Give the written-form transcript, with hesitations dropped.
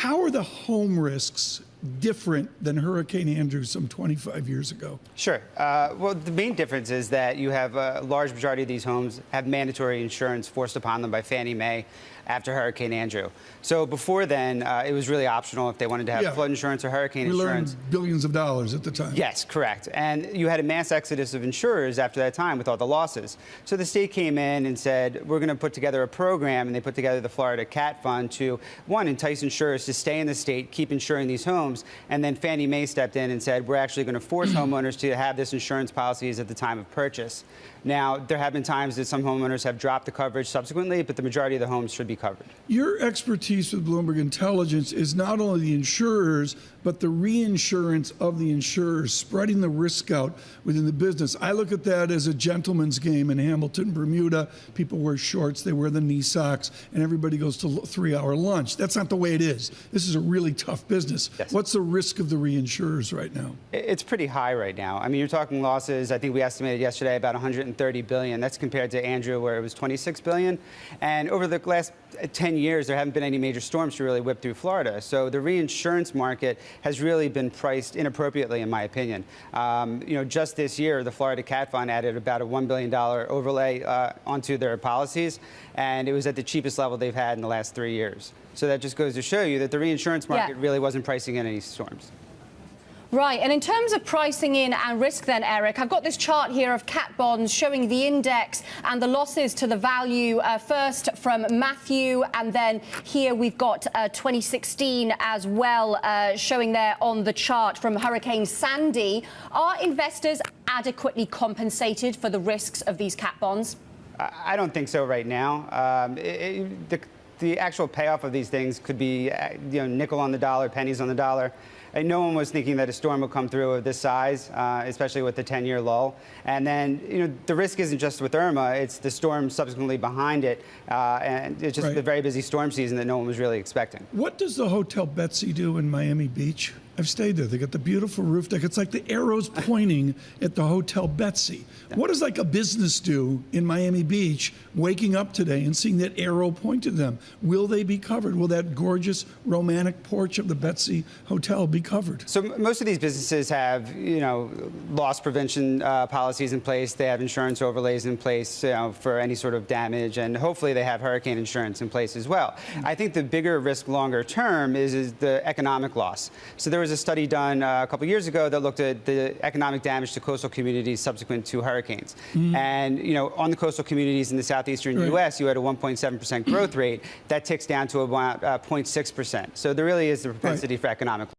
How are the home risks different than Hurricane Andrew some 25 years ago? Sure. Well, the main difference is that you have a large majority of these homes have mandatory insurance forced upon them by Fannie Mae after Hurricane Andrew. So before then, it was really optional if they wanted to have flood insurance or hurricane insurance. We learned billions of dollars at the time. Yes, correct. And you had a mass exodus of insurers after that time with all the losses. So the state came in and said, we're going to put together a program, and they put together the Florida Cat Fund to, one, entice insurers to stay in the state, keep insuring these homes, and then Fannie Mae stepped in and said, we're actually going to force homeowners to have this insurance policies at the time of purchase. Now, there have been times that some homeowners have dropped the coverage subsequently, but the majority of the homes should be covered. Your expertise with Bloomberg Intelligence is not only the insurers, but the reinsurance of the insurers, spreading the risk out within the business. I look at that as a gentleman's game in Hamilton, Bermuda. People wear shorts, they wear the knee socks, and everybody goes to 3-hour lunch. That's not the way it is. This is a really tough business. Yes. What's the risk of the reinsurers right now? It's pretty high right now. I mean, you're talking losses, I think we estimated yesterday about $130 billion. That's compared to Andrew, where it was $26 billion. And over the last 10 years, there haven't been any major storms to really whip through Florida. So the reinsurance market has really been priced inappropriately, in my opinion. Just this year, the Florida Cat Fund added about a $1 billion overlay onto their policies, and it was at the cheapest level they've had in the last 3 years. So that just goes to show you that the reinsurance market really wasn't pricing in any storms. Right, and in terms of pricing in and risk then, Eric, I've got this chart here of cat bonds showing the index and the losses to the value, first from Matthew, and then here we've got 2016 as well, showing there on the chart from Hurricane Sandy. Are investors adequately compensated for the risks of these cat bonds? I don't think so right now. The actual payoff of these things could be, nickel on the dollar, pennies on the dollar. And no one was thinking that a storm would come through of this size, especially with the 10-year lull. And then, the risk isn't just with Irma; it's the storm subsequently behind it, and it's just the very busy storm season that no one was really expecting. What does the Hotel Betsy do in Miami Beach? I've stayed there. They got the beautiful roof deck. It's like the arrows pointing at the Hotel Betsy. What does like a business do in Miami Beach, waking up today and seeing that arrow point to them? Will they be covered? Will that gorgeous romantic porch of the Betsy Hotel be covered? So most of these businesses have, loss prevention policies in place. They have insurance overlays in place, for any sort of damage, and hopefully they have hurricane insurance in place as well. I think the bigger risk longer term is the economic loss. So there was a study done a couple years ago that looked at the economic damage to coastal communities subsequent to hurricanes. And, on the coastal communities in the southeastern U.S., you had a 1.7% growth rate. That ticks down to about 0.6%. So there really is the propensity for economic